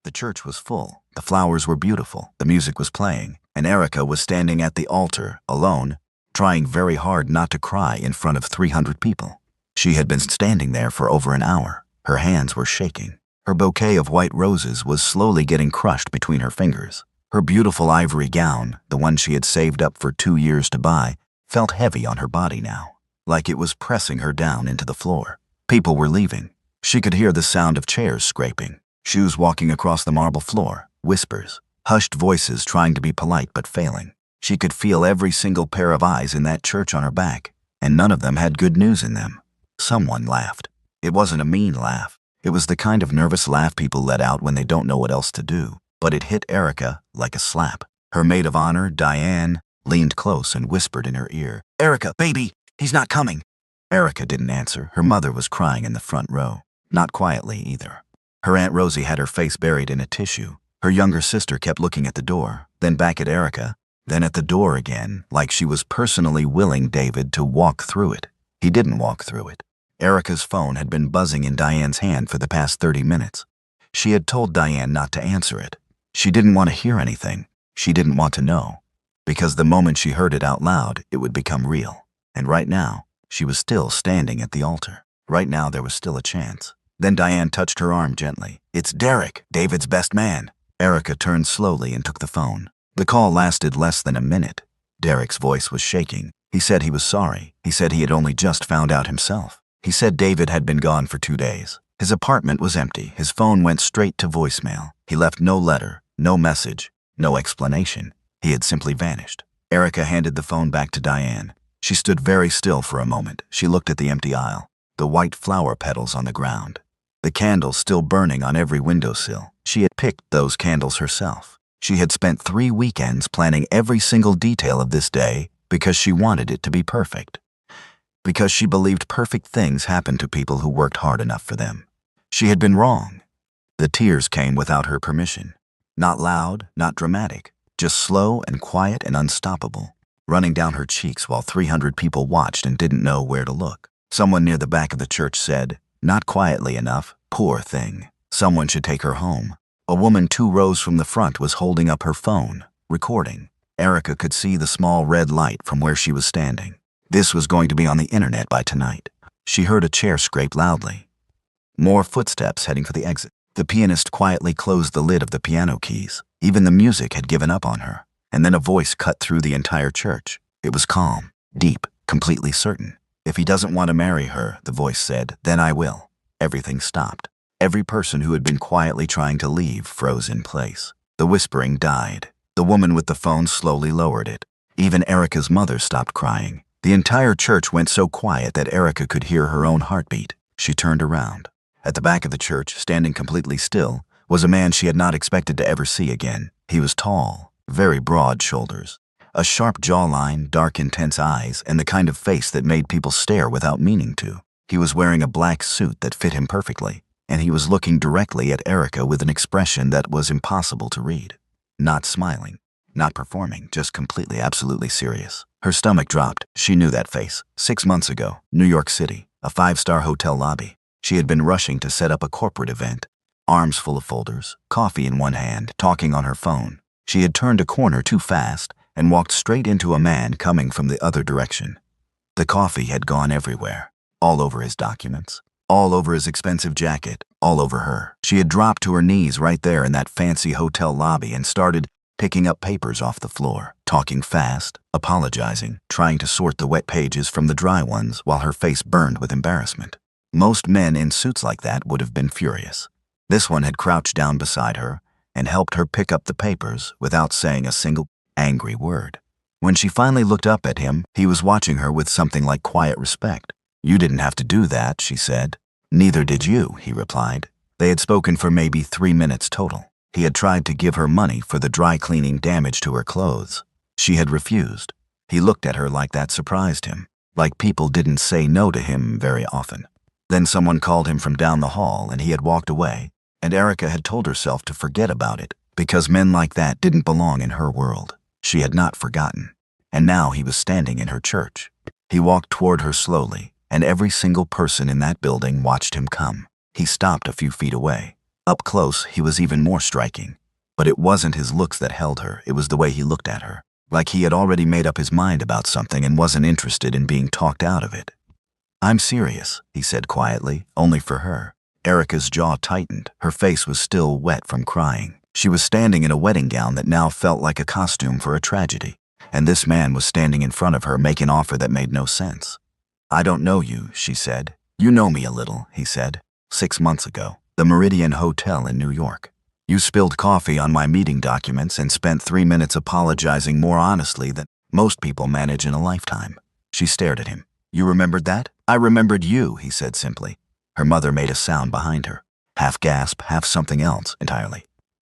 The church was full, the flowers were beautiful, the music was playing, and Erica was standing at the altar, alone, trying very hard not to cry in front of 300 people. She had been standing there for over an hour. Her hands were shaking. Her bouquet of white roses was slowly getting crushed between her fingers. Her beautiful ivory gown, the one she had saved up for 2 years to buy, felt heavy on her body now, like it was pressing her down into the floor. People were leaving. She could hear the sound of chairs scraping, shoes walking across the marble floor, whispers, hushed voices trying to be polite but failing. She could feel every single pair of eyes in that church on her back, and none of them had good news in them. Someone laughed. It wasn't a mean laugh. It was the kind of nervous laugh people let out when they don't know what else to do. But it hit Erica like a slap. Her maid of honor, Diane, leaned close and whispered in her ear, "Erica, baby, he's not coming." Erica didn't answer. Her mother was crying in the front row. Not quietly either. Her Aunt Rosie had her face buried in a tissue. Her younger sister kept looking at the door, then back at Erica, then at the door again, like she was personally willing David to walk through it. He didn't walk through it. Erica's phone had been buzzing in Diane's hand for the past 30 minutes. She had told Diane not to answer it. She didn't want to hear anything. She didn't want to know. Because the moment she heard it out loud, it would become real. And right now, she was still standing at the altar. Right now, there was still a chance. Then Diane touched her arm gently. "It's Derek, David's best man." Erica turned slowly and took the phone. The call lasted less than a minute. Derek's voice was shaking. He said he was sorry. He said he had only just found out himself. He said David had been gone for 2 days. His apartment was empty. His phone went straight to voicemail. He left no letter, no message, no explanation. He had simply vanished. Erica handed the phone back to Diane. She stood very still for a moment. She looked at the empty aisle, the white flower petals on the ground, the candles still burning on every windowsill. She had picked those candles herself. She had spent 3 weekends planning every single detail of this day because she wanted it to be perfect. Because she believed perfect things happened to people who worked hard enough for them. She had been wrong. The tears came without her permission. Not loud, not dramatic, just slow and quiet and unstoppable, running down her cheeks while 300 people watched and didn't know where to look. Someone near the back of the church said, not quietly enough, "Poor thing. Someone should take her home." A woman 2 rows from the front was holding up her phone, recording. Erica could see the small red light from where she was standing. This was going to be on the internet by tonight. She heard a chair scrape loudly. More footsteps heading for the exit. The pianist quietly closed the lid of the piano keys. Even the music had given up on her. And then a voice cut through the entire church. It was calm, deep, completely certain. "If he doesn't want to marry her," the voice said, "then I will." Everything stopped. Every person who had been quietly trying to leave froze in place. The whispering died. The woman with the phone slowly lowered it. Even Erica's mother stopped crying. The entire church went so quiet that Erica could hear her own heartbeat. She turned around. At the back of the church, standing completely still, was a man she had not expected to ever see again. He was tall, very broad shoulders, a sharp jawline, dark intense eyes, and the kind of face that made people stare without meaning to. He was wearing a black suit that fit him perfectly, and he was looking directly at Erica with an expression that was impossible to read. Not smiling, not performing, just completely, absolutely serious. Her stomach dropped. She knew that face. 6 months ago, New York City, a 5-star hotel lobby. She had been rushing to set up a corporate event. Arms full of folders, coffee in one hand, talking on her phone. She had turned a corner too fast and walked straight into a man coming from the other direction. The coffee had gone everywhere, all over his documents, all over his expensive jacket, all over her. She had dropped to her knees right there in that fancy hotel lobby and started picking up papers off the floor, talking fast, apologizing, trying to sort the wet pages from the dry ones while her face burned with embarrassment. Most men in suits like that would have been furious. This one had crouched down beside her and helped her pick up the papers without saying a single angry word. When she finally looked up at him, he was watching her with something like quiet respect. "You didn't have to do that," she said. "Neither did you," he replied. They had spoken for maybe 3 minutes total. He had tried to give her money for the dry cleaning damage to her clothes. She had refused. He looked at her like that surprised him, like people didn't say no to him very often. Then someone called him from down the hall and he had walked away, and Erica had told herself to forget about it because men like that didn't belong in her world. She had not forgotten. And now he was standing in her church. He walked toward her slowly, and every single person in that building watched him come. He stopped a few feet away. Up close, he was even more striking. But it wasn't his looks that held her, it was the way he looked at her. Like he had already made up his mind about something and wasn't interested in being talked out of it. "I'm serious," he said quietly, only for her. Erica's jaw tightened. Her face was still wet from crying. She was standing in a wedding gown that now felt like a costume for a tragedy. And this man was standing in front of her making an offer that made no sense. "I don't know you," she said. "You know me a little," he said. "6 months ago. The Meridian Hotel in New York. You spilled coffee on my meeting documents and spent 3 minutes apologizing more honestly than most people manage in a lifetime." She stared at him. "You remembered that?" "I remembered you," he said simply. Her mother made a sound behind her. Half gasp, half something else entirely.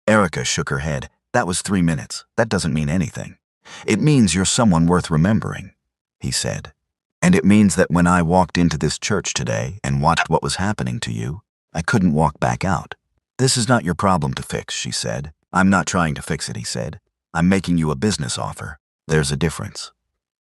Erica shook her head. "That was 3 minutes. That doesn't mean anything." "It means you're someone worth remembering," he said. "And it means that when I walked into this church today and watched what was happening to you, I couldn't walk back out." "This is not your problem to fix," she said. "I'm not trying to fix it," he said. "I'm making you a business offer. There's a difference."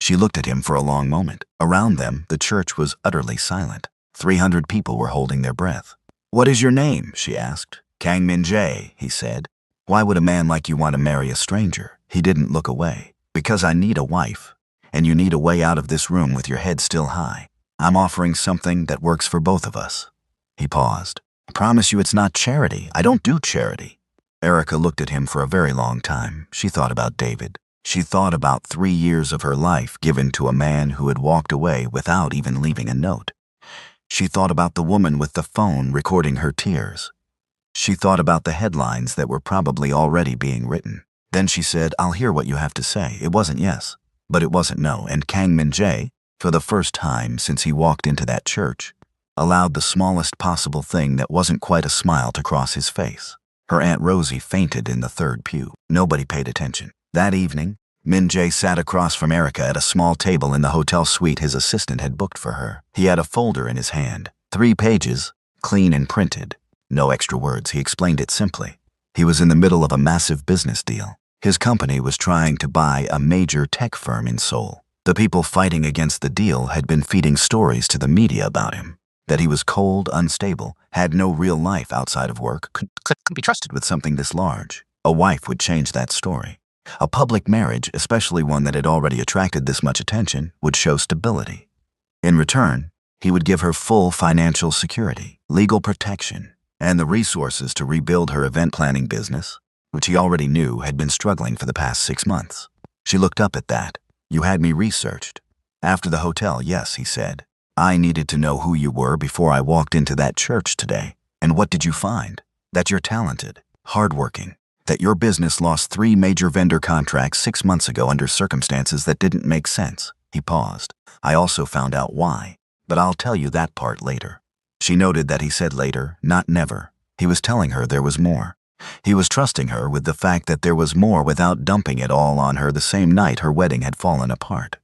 She looked at him for a long moment. Around them, the church was utterly silent. 300 people were holding their breath. "What is your name?" she asked. "Kang Min Jae," he said. "Why would a man like you want to marry a stranger?" He didn't look away. "Because I need a wife, and you need a way out of this room with your head still high. I'm offering something that works for both of us." He paused. "I promise you it's not charity. I don't do charity." Erica looked at him for a very long time. She thought about David. She thought about 3 years of her life given to a man who had walked away without even leaving a note. She thought about the woman with the phone recording her tears. She thought about the headlines that were probably already being written. Then she said, "I'll hear what you have to say." It wasn't yes, but it wasn't no, and Kang Min Jae, for the first time since he walked into that church, allowed the smallest possible thing that wasn't quite a smile to cross his face. Her Aunt Rosie fainted in the third pew. Nobody paid attention. That evening, Min Jae sat across from Erica at a small table in the hotel suite his assistant had booked for her. He had a folder in his hand. 3 pages, clean and printed. No extra words, he explained it simply. He was in the middle of a massive business deal. His company was trying to buy a major tech firm in Seoul. The people fighting against the deal had been feeding stories to the media about him. That he was cold, unstable, had no real life outside of work, couldn't be trusted with something this large. A wife would change that story. A public marriage, especially one that had already attracted this much attention, would show stability. In return, he would give her full financial security, legal protection, and the resources to rebuild her event planning business, which he already knew had been struggling for the past 6 months. She looked up at that. "You had me researched." "After the hotel, yes," he said. "I needed to know who you were before I walked into that church today. And what did you find? That you're talented, hardworking, that your business lost 3 major vendor contracts 6 months ago under circumstances that didn't make sense." He paused. "I also found out why, but I'll tell you that part later." She noted that he said later, not never. He was telling her there was more. He was trusting her with the fact that there was more without dumping it all on her the same night her wedding had fallen apart.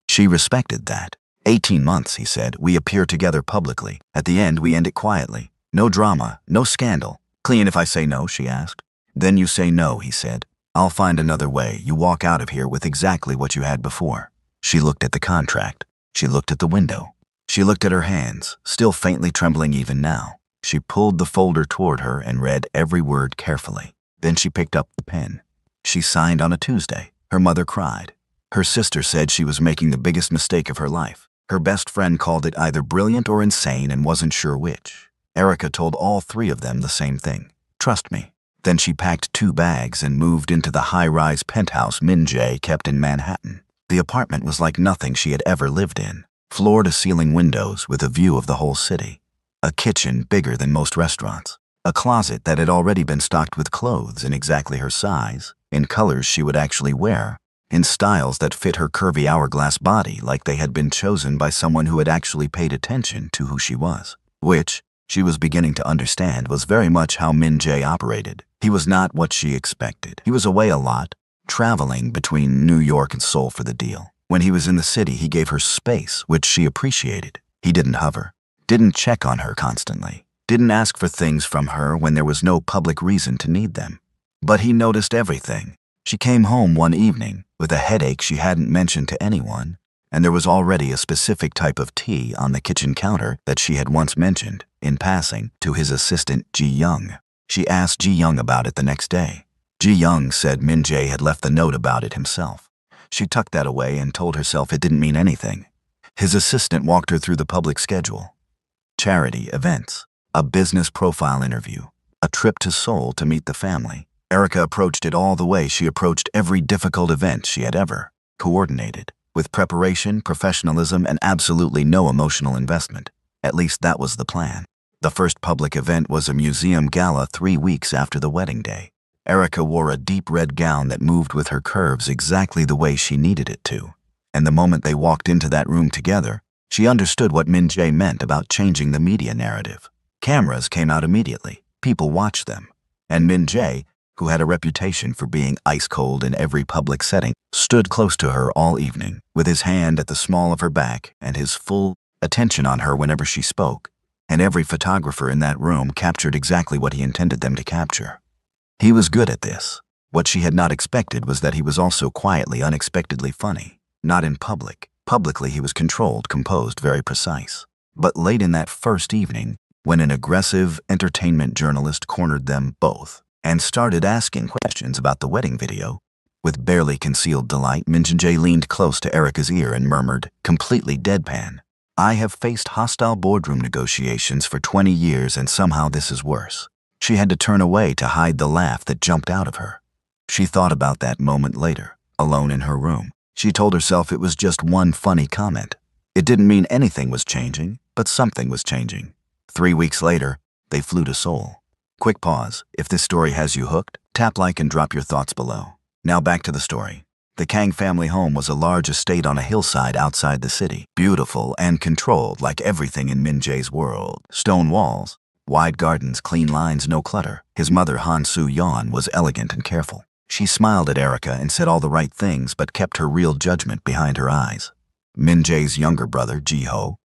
She respected that. 18 months, he said. We appear together publicly. At the end, we end it quietly. No drama, no scandal. Clean if I say no, she asked. Then you say no, he said. I'll find another way. You walk out of here with exactly what you had before. She looked at the contract. She looked at the window. She looked at her hands, still faintly trembling even now. She pulled the folder toward her and read every word carefully. Then she picked up the pen. She signed on a Tuesday. Her mother cried. Her sister said she was making the biggest mistake of her life. Her best friend called it either brilliant or insane and wasn't sure which. Erica told all 3 of them the same thing. Trust me. Then she packed 2 bags and moved into the high-rise penthouse Min Jae kept in Manhattan. The apartment was like nothing she had ever lived in. Floor-to-ceiling windows with a view of the whole city. A kitchen bigger than most restaurants. A closet that had already been stocked with clothes in exactly her size, in colors she would actually wear, in styles that fit her curvy hourglass body like they had been chosen by someone who had actually paid attention to who she was. Which, she was beginning to understand, was very much how Min Jae operated. He was not what she expected. He was away a lot, traveling between New York and Seoul for the deal. When he was in the city, he gave her space, which she appreciated. He didn't hover, didn't check on her constantly, didn't ask for things from her when there was no public reason to need them. But he noticed everything. She came home one evening with a headache she hadn't mentioned to anyone, and there was already a specific type of tea on the kitchen counter that she had once mentioned, in passing, to his assistant Ji Young. She asked Ji Young about it the next day. Ji Young said Min Jae had left the note about it himself. She tucked that away and told herself it didn't mean anything. His assistant walked her through the public schedule. Charity events, a business profile interview, a trip to Seoul to meet the family. Erica approached it all the way she approached every difficult event she had ever coordinated, with preparation, professionalism, and absolutely no emotional investment. At least that was the plan. The first public event was a museum gala 3 weeks after the wedding day. Erica wore a deep red gown that moved with her curves exactly the way she needed it to. And the moment they walked into that room together, she understood what Min Jae meant about changing the media narrative. Cameras came out immediately. People watched them. And Min Jae, who had a reputation for being ice-cold in every public setting, stood close to her all evening, with his hand at the small of her back and his full attention on her whenever she spoke. And every photographer in that room captured exactly what he intended them to capture. He was good at this. What she had not expected was that he was also quietly, unexpectedly funny. Not in public. Publicly, he was controlled, composed, very precise. But late in that first evening, when an aggressive entertainment journalist cornered them both and started asking questions about the wedding video, with barely concealed delight, Min Jae leaned close to Erica's ear and murmured, completely deadpan, "I have faced hostile boardroom negotiations for 20 years and somehow this is worse." She had to turn away to hide the laugh that jumped out of her. She thought about that moment later, alone in her room. She told herself it was just one funny comment. It didn't mean anything was changing, but something was changing. 3 weeks later, they flew to Seoul. Quick pause. If this story has you hooked, tap like and drop your thoughts below. Now back to the story. The Kang family home was a large estate on a hillside outside the city. Beautiful and controlled like everything in Min Jae's world. Stone walls, wide gardens, clean lines, no clutter. His mother, Han Soo-yeon, was elegant and careful. She smiled at Erica and said all the right things but kept her real judgment behind her eyes. Min Jae's younger brother, Ji-ho,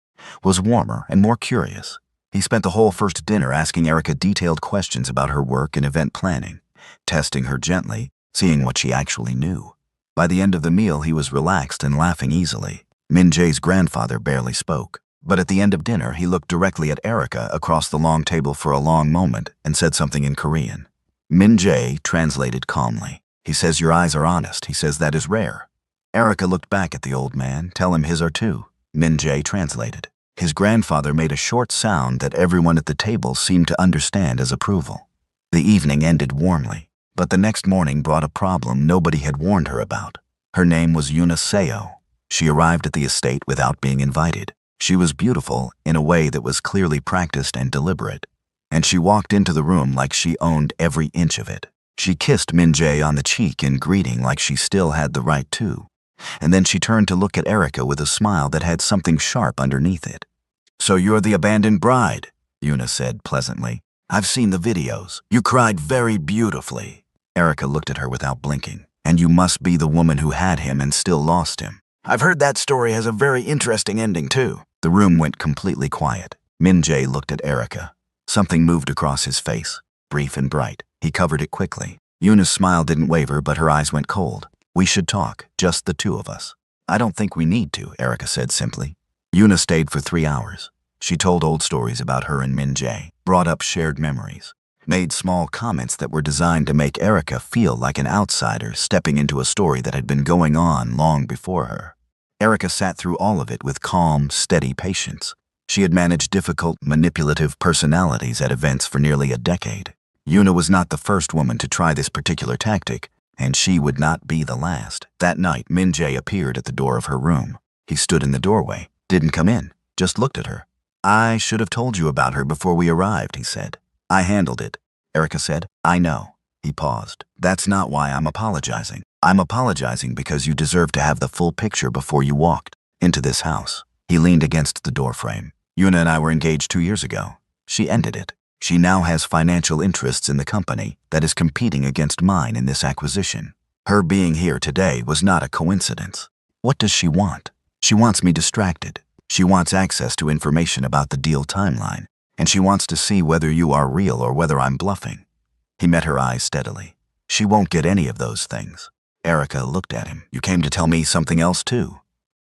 was warmer and more curious. He spent the whole first dinner asking Erica detailed questions about her work and event planning, testing her gently, seeing what she actually knew. By the end of the meal, he was relaxed and laughing easily. Min Jae's grandfather barely spoke. But at the end of dinner, he looked directly at Erica across the long table for a long moment and said something in Korean. Min Jae translated calmly. "He says your eyes are honest. He says that is rare." Erica looked back at the old man. "Tell him his are too." Min Jae translated. His grandfather made a short sound that everyone at the table seemed to understand as approval. The evening ended warmly, but the next morning brought a problem nobody had warned her about. Her name was Yoona Seo. She arrived at the estate without being invited. She was beautiful in a way that was clearly practiced and deliberate, and she walked into the room like she owned every inch of it. She kissed Min Jae on the cheek in greeting like she still had the right to, and then she turned to look at Erica with a smile that had something sharp underneath it. "So you're the abandoned bride," Yoona said pleasantly. "I've seen the videos. You cried very beautifully." Erica looked at her without blinking. "And you must be the woman who had him and still lost him. I've heard that story has a very interesting ending too." The room went completely quiet. Min Jae looked at Erica. Something moved across his face, brief and bright. He covered it quickly. Yoona's smile didn't waver, but her eyes went cold. "We should talk, just the two of us." "I don't think we need to," Erica said simply. Yoona stayed for 3 hours. She told old stories about her and Min Jae, brought up shared memories, made small comments that were designed to make Erica feel like an outsider stepping into a story that had been going on long before her. Erica sat through all of it with calm, steady patience. She had managed difficult, manipulative personalities at events for nearly a decade. Yoona was not the first woman to try this particular tactic, and she would not be the last. That night, Min Jae appeared at the door of her room. He stood in the doorway, didn't come in, just looked at her. "I should have told you about her before we arrived," he said. "I handled it," Erica said. "I know." He paused. "That's not why I'm apologizing. I'm apologizing because you deserve to have the full picture before you walked into this house." He leaned against the doorframe. "Yoona and I were engaged 2 years ago. She ended it. She now has financial interests in the company that is competing against mine in this acquisition. Her being here today was not a coincidence. What does she want? She wants me distracted. She wants access to information about the deal timeline, and she wants to see whether you are real or whether I'm bluffing." He met her eyes steadily. "She won't get any of those things." Erica looked at him. "You came to tell me something else too."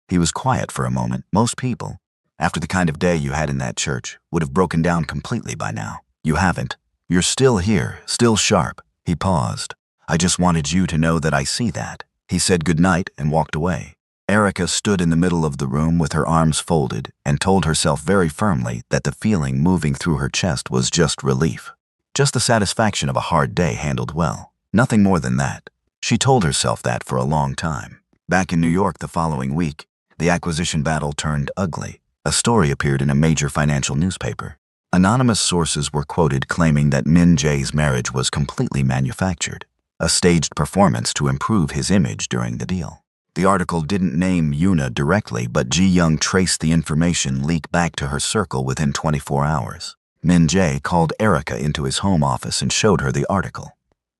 He was quiet for a moment. Most people, after the kind of day you had in that church, would have broken down completely by now. "You haven't. You're still here, still sharp. He paused. I just wanted you to know that I see that. He said goodnight and walked away. Erica stood in the middle of the room with her arms folded and told herself very firmly that the feeling moving through her chest was just relief. Just the satisfaction of a hard day handled well. Nothing more than that. She told herself that for a long time. Back in New York the following week, the acquisition battle turned ugly. A story appeared in a major financial newspaper. Anonymous sources were quoted claiming that Min Jae's marriage was completely manufactured, a staged performance to improve his image during the deal. The article didn't name Yuna directly, but Ji Young traced the information leak back to her circle within 24 hours. Min Jae called Erica into his home office and showed her the article.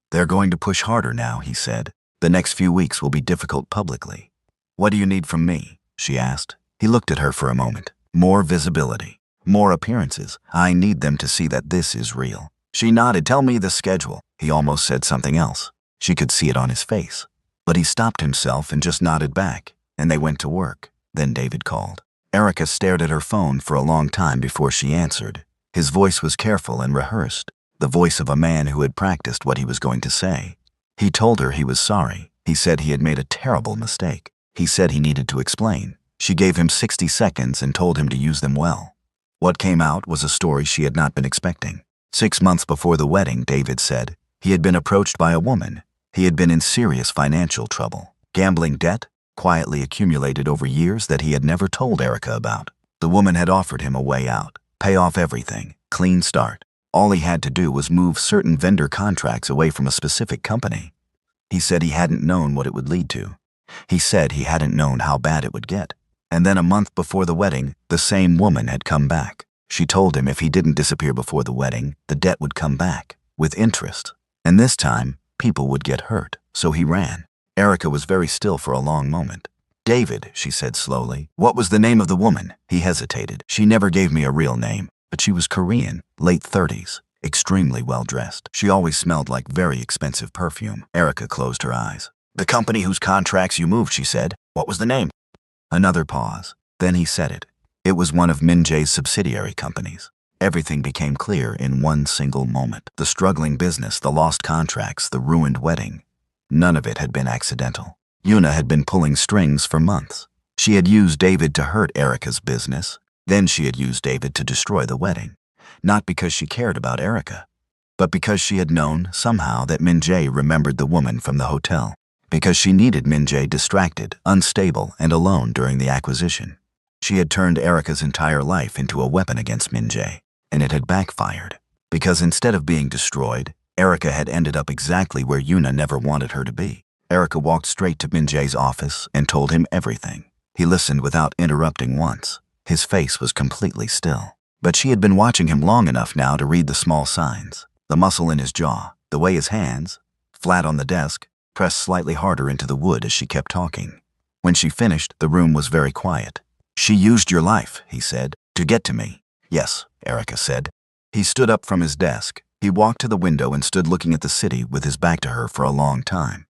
They're going to push harder now, he said. The next few weeks will be difficult publicly. What do you need from me? She asked. He looked at her for a moment. More visibility. More appearances. I need them to see that this is real. She nodded. Tell me the schedule. He almost said something else. She could see it on his face. But he stopped himself and just nodded back, and they went to work. Then David called. Erica stared at her phone for a long time before she answered. His voice was careful and rehearsed, the voice of a man who had practiced what he was going to say. He told her he was sorry. He said he had made a terrible mistake. He said he needed to explain. She gave him 60 seconds and told him to use them well. What came out was a story she had not been expecting. 6 months before the wedding, David said, he had been approached by a woman. He had been in serious financial trouble. Gambling debt, quietly accumulated over years that he had never told Erica about. The woman had offered him a way out, pay off everything, clean start. All he had to do was move certain vendor contracts away from a specific company. He said he hadn't known what it would lead to. He said he hadn't known how bad it would get. And then a month before the wedding, the same woman had come back. She told him if he didn't disappear before the wedding, the debt would come back, with interest. And this time, people would get hurt, so he ran. Erica was very still for a long moment. David, she said slowly. What was the name of the woman? He hesitated. She never gave me a real name, but she was Korean, late 30s, extremely well-dressed. She always smelled like very expensive perfume. Erica closed her eyes. The company whose contracts you moved, she said. What was the name? Another pause. Then he said it. It was one of Min Jae's subsidiary companies. Everything became clear in one single moment. The struggling business, the lost contracts, the ruined wedding. None of it had been accidental. Yuna had been pulling strings for months. She had used David to hurt Erica's business. Then she had used David to destroy the wedding. Not because she cared about Erica, but because she had known, somehow, that Min Jae remembered the woman from the hotel. Because she needed Min Jae distracted, unstable, and alone during the acquisition. She had turned Erica's entire life into a weapon against Min Jae, and it had backfired. Because instead of being destroyed, Erica had ended up exactly where Yuna never wanted her to be. Erica walked straight to Min Jae's office and told him everything. He listened without interrupting once. His face was completely still. But she had been watching him long enough now to read the small signs. The muscle in his jaw, the way his hands, flat on the desk, pressed slightly harder into the wood as she kept talking. When she finished, the room was very quiet. She used your life, he said, to get to me. Yes, Erica said. He stood up from his desk. He walked to the window and stood looking at the city with his back to her for a long time.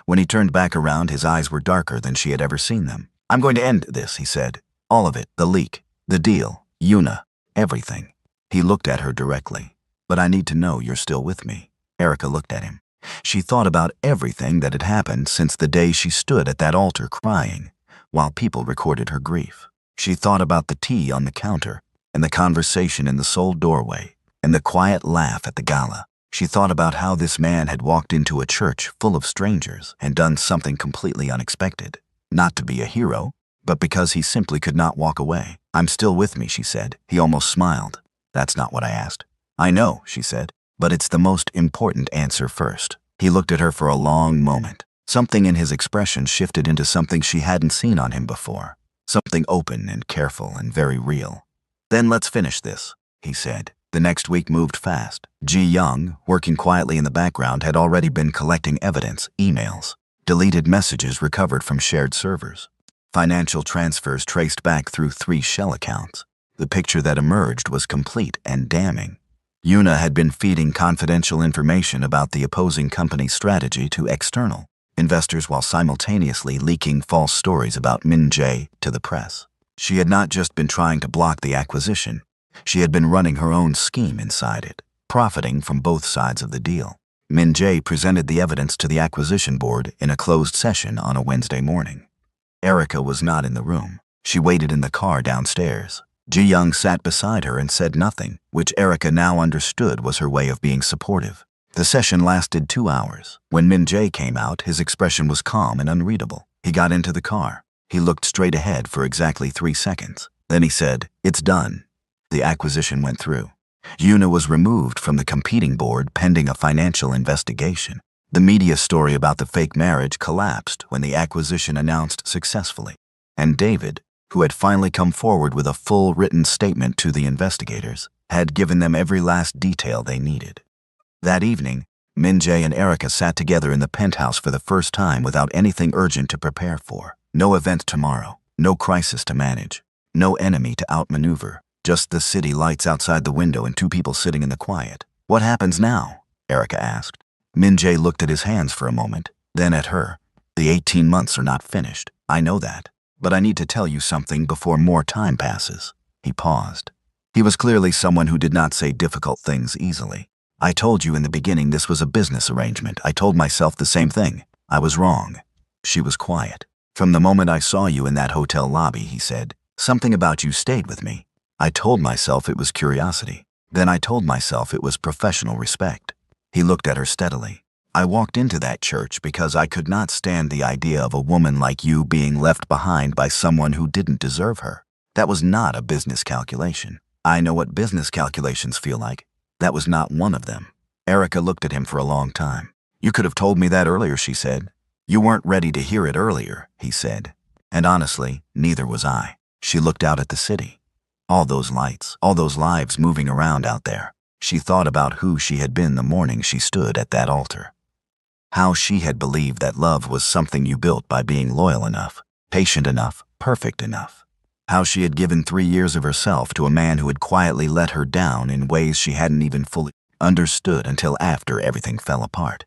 When he turned back around, his eyes were darker than she had ever seen them. I'm going to end this, he said. All of it, the leak, the deal, Yuna, everything. He looked at her directly. But I need to know you're still with me. Erica looked at him. She thought about everything that had happened since the day she stood at that altar crying, while people recorded her grief. She thought about the tea on the counter, and the conversation in the sold doorway, and the quiet laugh at the gala. She thought about how this man had walked into a church full of strangers and done something completely unexpected. Not to be a hero, but because he simply could not walk away. I'm still with me, she said. He almost smiled. That's not what I asked. I know, she said. But it's the most important answer first. He looked at her for a long moment. Something in his expression shifted into something she hadn't seen on him before. Something open and careful and very real. Then let's finish this, he said. The next week moved fast. Ji Young, working quietly in the background, had already been collecting evidence, emails, deleted messages recovered from shared servers, financial transfers traced back through 3 shell accounts. The picture that emerged was complete and damning. Yuna had been feeding confidential information about the opposing company's strategy to external investors while simultaneously leaking false stories about Min Jae to the press. She had not just been trying to block the acquisition. She had been running her own scheme inside it. profiting from both sides of the deal. Min-jae presented the evidence to the acquisition board in a closed session on a Wednesday morning. Erica was not in the room. She waited in the car downstairs. Ji-young sat beside her and said nothing, which Erica now understood was her way of being supportive. The session lasted 2 hours. When Min-jae came out, his expression was calm and unreadable. He got into the car. He looked straight ahead for exactly 3 seconds. Then he said, "It's done." The acquisition went through. Yuna was removed from the competing board pending a financial investigation. The media story about the fake marriage collapsed when the acquisition announced successfully, and David, who had finally come forward with a full written statement to the investigators, had given them every last detail they needed. That evening, Min-jae and Erica sat together in the penthouse for the first time without anything urgent to prepare for. No event tomorrow, no crisis to manage, no enemy to outmaneuver, just the city lights outside the window and 2 people sitting in the quiet. "What happens now?" Erica asked. Min-jae looked at his hands for a moment, then at her. "The 18 months are not finished. I know that. But I need to tell you something before more time passes." He paused. He was clearly someone who did not say difficult things easily. "I told you in the beginning this was a business arrangement. I told myself the same thing. I was wrong." She was quiet. "From the moment I saw you in that hotel lobby," he said, "something about you stayed with me. I told myself it was curiosity. Then I told myself it was professional respect." He looked at her steadily. "I walked into that church because I could not stand the idea of a woman like you being left behind by someone who didn't deserve her. That was not a business calculation. I know what business calculations feel like. That was not one of them." Erica looked at him for a long time. "You could have told me that earlier," she said. "You weren't ready to hear it earlier," he said. "And honestly, neither was I." She looked out at the city. All those lights, all those lives moving around out there. She thought about who she had been the morning she stood at that altar. How she had believed that love was something you built by being loyal enough, patient enough, perfect enough. How she had given 3 years of herself to a man who had quietly let her down in ways she hadn't even fully understood until after everything fell apart.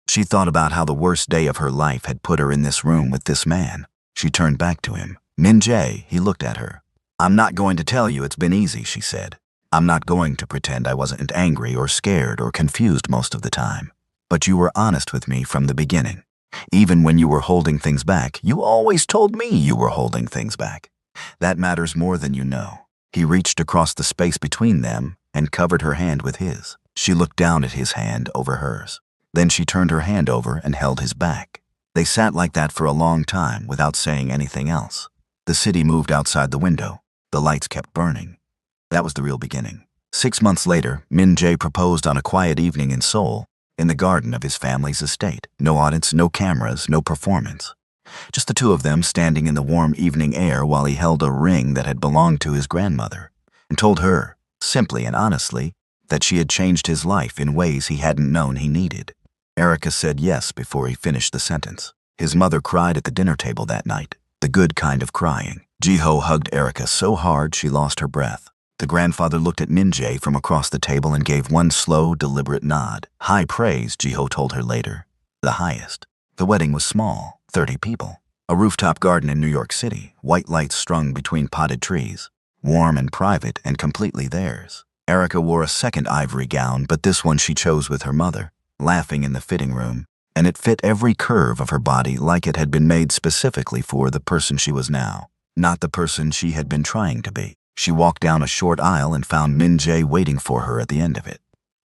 She thought about how the worst day of her life had put her in this room with this man. She turned back to him. "Min-jae," he looked at her. "I'm not going to tell you it's been easy," she said. "I'm not going to pretend I wasn't angry or scared or confused most of the time. But you were honest with me from the beginning. Even when you were holding things back, you always told me you were holding things back. That matters more than you know." He reached across the space between them and covered her hand with his. She looked down at his hand over hers. Then she turned her hand over and held his back. They sat like that for a long time without saying anything else. The city moved outside the window. The lights kept burning. That was the real beginning. 6 months later, Min-jae proposed on a quiet evening in Seoul, in the garden of his family's estate. No audience, no cameras, no performance. Just the 2 of them standing in the warm evening air while he held a ring that had belonged to his grandmother, and told her, simply and honestly, that she had changed his life in ways he hadn't known he needed. Erica said yes before he finished the sentence. His mother cried at the dinner table that night, the good kind of crying. Ji-ho hugged Erica so hard she lost her breath. The grandfather looked at Min-jae from across the table and gave one slow, deliberate nod. High praise, Ji-ho told her later. The highest. The wedding was small, 30 people. A rooftop garden in New York City, white lights strung between potted trees. Warm and private and completely theirs. Erica wore a second ivory gown, but this one she chose with her mother, laughing in the fitting room, and it fit every curve of her body like it had been made specifically for the person she was now. Not the person she had been trying to be. She walked down a short aisle and found Min-jae waiting for her at the end of it.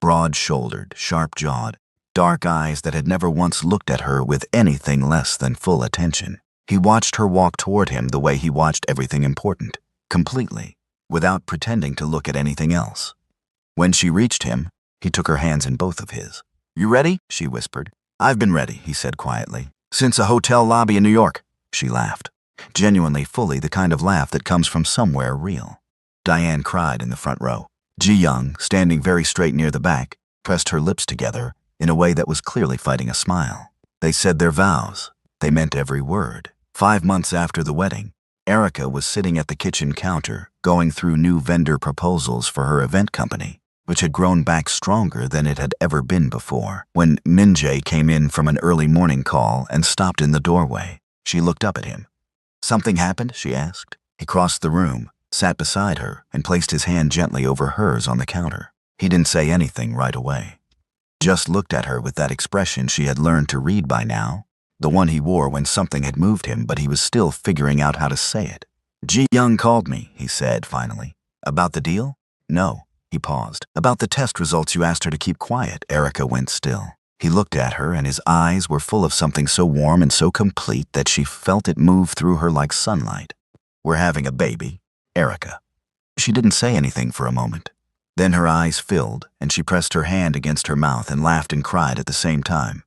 Broad-shouldered, sharp-jawed, dark eyes that had never once looked at her with anything less than full attention. He watched her walk toward him the way he watched everything important, completely, without pretending to look at anything else. When she reached him, he took her hands in both of his. "You ready?" she whispered. "I've been ready," he said quietly. "Since a hotel lobby in New York." She laughed. Genuinely, fully, the kind of laugh that comes from somewhere real. Diane cried in the front row. Ji-young, standing very straight near the back, pressed her lips together in a way that was clearly fighting a smile. They said their vows. They meant every word. 5 months after the wedding, Erica was sitting at the kitchen counter, going through new vendor proposals for her event company, which had grown back stronger than it had ever been before. When Min-jae came in from an early morning call and stopped in the doorway, she looked up at him. "Something happened?" she asked. He crossed the room, sat beside her, and placed his hand gently over hers on the counter. He didn't say anything right away. Just looked at her with that expression she had learned to read by now, the one he wore when something had moved him, but he was still figuring out how to say it. Ji Young called me, he said finally. About the deal? No. He paused. About the test results you asked her to keep quiet. Erica went still. He looked at her, and his eyes were full of something so warm and so complete that she felt it move through her like sunlight. We're having a baby, Erica. She didn't say anything for a moment. Then her eyes filled, and she pressed her hand against her mouth and laughed and cried at the same time,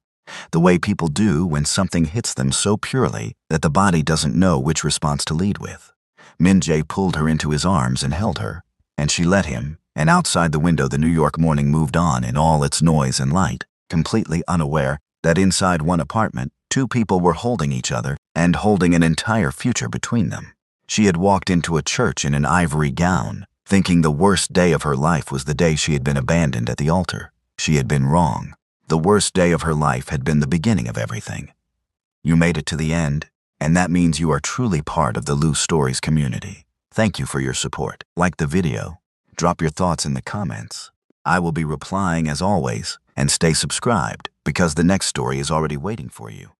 the way people do when something hits them so purely that the body doesn't know which response to lead with. Min-jae pulled her into his arms and held her, and she let him, and outside the window the New York morning moved on in all its noise and light, completely unaware that inside one apartment, two people were holding each other and holding an entire future between them. She had walked into a church in an ivory gown, thinking the worst day of her life was the day she had been abandoned at the altar. She had been wrong. The worst day of her life had been the beginning of everything. You made it to the end, and that means you are truly part of the Loose Stories community. Thank you for your support. Like the video, drop your thoughts in the comments. I will be replying as always, and stay subscribed because the next story is already waiting for you.